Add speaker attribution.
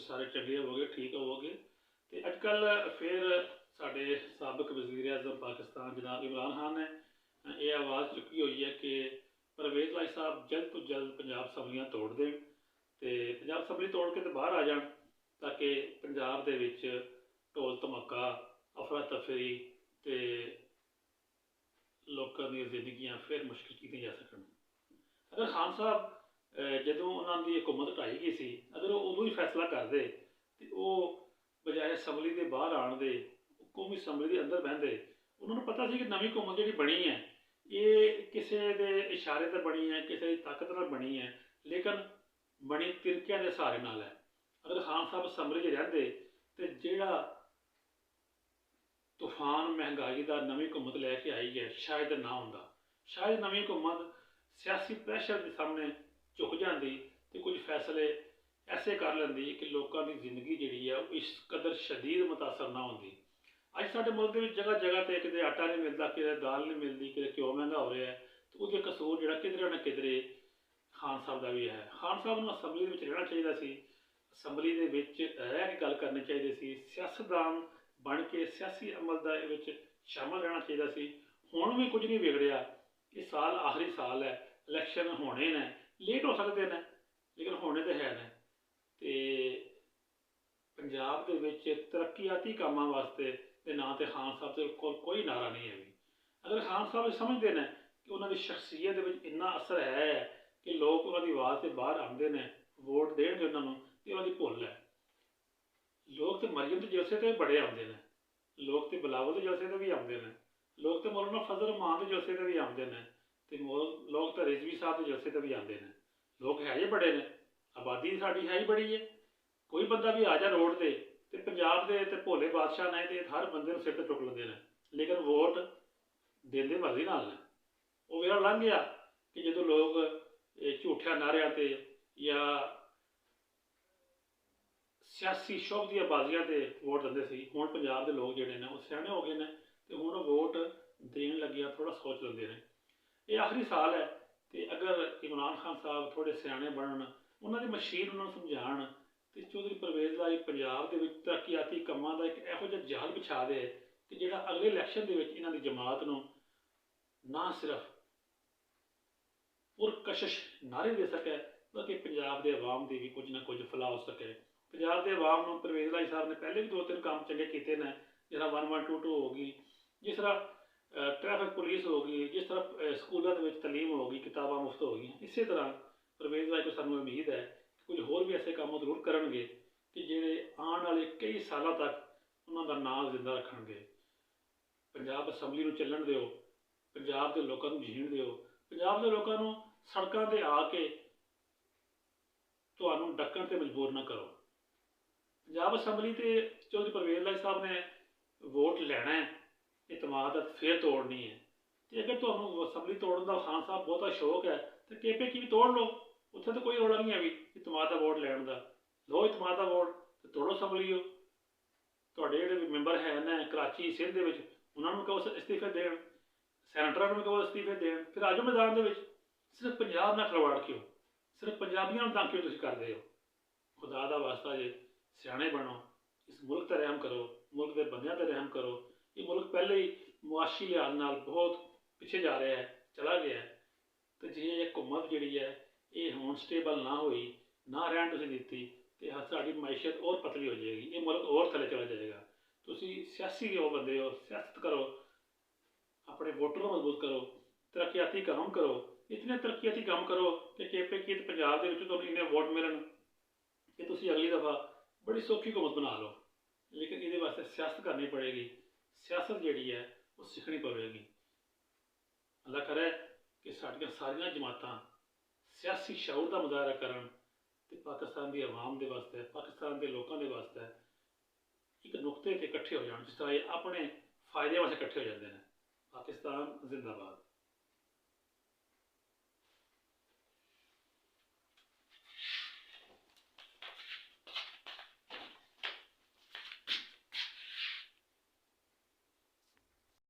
Speaker 1: ਤੁਸੀਂ ਸਾਰੇ ਚੰਗੇ ਹੋਵੋਗੇ, ਠੀਕ ਹੋਵੋਗੇ। ਤੇ ਅੱਜ ਕੱਲ੍ਹ ਫਿਰ ਸਾਡੇ ਸਾਬਕ ਵਜ਼ੀਰ ਆਜ਼ਮ ਪਾਕਿਸਤਾਨ ਜਨਾਬ ਇਮਰਾਨ ਖਾਨ ਨੇ ਇਹ ਆਵਾਜ਼ ਚੁੱਕੀ ਹੋਈ ਹੈ ਕਿ परवेज़ लाई साहब जल्द तो जल्द पंजाब असैम्बलियां तोड़ दें तो पंजाब असैम्बली तोड़ के तो बाहर आ जान, ताकि पंजाब दे विच ढोल धमाका, अफरा तफरी ते लोगों दी जिंदगियां फिर मुश्किल की जा सकन। अगर खान साहब जदों उन्होंने हुकूमत ढाई गई सी, अगर वो उदों ही फैसला करते तो वो बजाय असैम्बली के बाहर आने दे कौमी असैम्बली के अंदर बहते, उन्होंने पता सी कि नवी हुकूमत जी बनी है ये किसी के इशारे पर बनी है, किसी की ताकत नाल बनी है, लेकिन बनी तिरकिया के सहारे नाल है। अगर खान साहब असैम्बली च रहते तो जिहड़ा तूफान महंगाई का नवी हुकूमत लैके आई है शायद ना होंदा, शायद नवी हुकूमत सियासी प्रैशर के सामने झुक जाती तो कुछ फैसले ऐसे कर लेंदी कि लोगों की जिंदगी जिहड़ी है इस कदर शदीद मुतासर ना होंदी। अज साडे मुल्क के जगह जगह पर किते आटा नहीं मिलता, किते दाल नहीं मिलती, किते घ्यो महंगा हो रहा है, तो वो कसूर जो किधरे ना किधरे खान साहब का भी है। खान साहब को असैम्बली रहना चाहिए सी, असैम्बली रह के गल करनी चाहिए सी, सियासतदान बन के सियासी अमल के शामिल रहना चाहिए सी। हुण भी कुछ नहीं बिगड़िया, ये साल आखिरी साल है, इलैक्शन होने ने, लेट हो सकते हैं लेकिन होने तो है ने। पंजाब के विच तरक्याती कामों वास्ते ते ना तो खान साहब के कोई नारा नहीं है भी। अगर खान साहब समझते हैं कि उन्होंने शख्सियत इन्ना असर है कि लोग उन्होंने आवाज़ से बाहर आते हैं, वोट देंगे उन्होंने, तो उन्होंने भुल है। लोग तो मरियम तो जलसे तो बड़े आते हैं, लोग तो बिलावल के जलसे तो भी आते हैं, लोग तो मौलाना फजल रहमान के जलसे तो भी आते हैं, तो लोग तो रिजवी साहब के जलसे तो भी आते हैं। लोग है ही बड़े ने, आबादी साड़ी है ही बड़ी है। कोई बंदा भी आ जाए रोड से तो पंजाब के तो भोले बादशाह ने तो हर बंदे सिर पर चुक लेंगे हैं, लेकिन वोट देंदे मर्जी नाल ने। वो वेला लंघ गया कि जो लोग झूठिया नारिया से या सियासी शुभ दी बाजियां से वोट देंदे सी। हुण पंजाब के लोग जिहड़े ने वो सियाणे हो गए हैं, तो हुण वोट देन लग्गिया थोड़ा सोच लेंदे ने। ये आखिरी साल है, तो अगर इमरान खान साहब थोड़े सियाणे बनन, उन्होंने मशीन उन्होंने समझाण, तो चौधरी परवेज़ लाई पंजाब के तरक्याती कामों का एक इहो जिहा जाल बिछा दे कि जिहड़ा अगले इलैक्शन के इन्हां दी जमात नूं ना सिर्फ पुरकशिश नारे दे सके, बल्कि पंजाब के अवाम की भी कुछ ना कुछ फलाह हो सके। पंजाब के अवाम नूं परवेज़ लाई साहब ने पहले भी 2-3 काम चंगे कीते ने, जिस तरह 1122 होगी, जिस तरह ट्रैफिक पुलिस होगी, जिस तरह स्कूलों के तलीम होगी, किताबां मुफ्त हो गई। इस तरह परवेज़ लाई को सानूं उम्मीद है कुछ होर भी ऐसे काम जरूर करेंगे कि जिहड़े आने वाले कई सालों तक उन्हों का नाम जिंदा रखेंगे। पंजाब असैम्बली नूं चलन दिओ, पंजाब के लोगों को जीण दिओ, पंजाब के लोगों को सड़कों पर आके तुहानूं डकण ते मजबूर ना करो। पंजाब असैम्बली ते चौधरी परवेज़ लाई साहब ने वोट लैना है, इतमाद फिर तोड़नी है। तो अगर तुहानूं असैम्बली तोड़न का खान साहब बहुता शौक है तो KPK भी तोड़ लो, उत्थे तो कोई रौला नहीं है भी इतमाद का वोट लैन का। लो इतमाद का वोट तो तोड़ो असैम्बली। तुहाडे जिहड़े मैंबर है ने कराची सिंध दे विच, उन्होंने कहो इस्तीफे देण, सैनेटरां नूं कहो इस्तीफे देण, फिर आ जाओ मैदान दे विच। सिर्फ पंजाब नाल खिलवाड़ क्यों, सिर्फ पंजाबियों नाल तंग क्यों तुसीं करदे हो? खुदा दा वास्ता जे सियाणे बनो, इस मुल्क ते रहम करो, मुल्क के बंदियां ते रहम करो। ये मुल्क पहले ही मुआशी लिहाज नाल बहुत पिछे जा रहा है, चला गया है। तो जे हुकूमत जिहड़ी है ये हुण स्टेबल ना हुई, ना रहन तुसीं दित्ती, तो साडी मैशियत और पतली हो जाएगी, ये मुल्क और थले चला जाएगा। तुसीं सियासी हो बंदे हो, सियासत करो, अपने वोटर को मजबूत करो, तरक्याती काम करो, इतने तरक्याती काम करो कि KPK पंजाब के तुहानूं इन्ने वोट मिलन कि तुसीं अगली दफ़ा बड़ी सौखी हुकूमत बना लो। लेकिन ये वास्ते सियासत करनी पड़ेगी, सियासत जिहड़ी है वो सीखनी पवेगी। अल्लाह करे कि साडियां सारियां जमातां सियासी शऊर का मुजाहरा करन ते पाकिस्तान की अवाम के वास्ते, पाकिस्तान के लोगों के वास्ते एक नुकते पर इकट्ठे हो जाए, जिस तरह ये अपने फायदे वास्ते इकट्ठे हो जाते हैं। पाकिस्तान जिंदाबाद।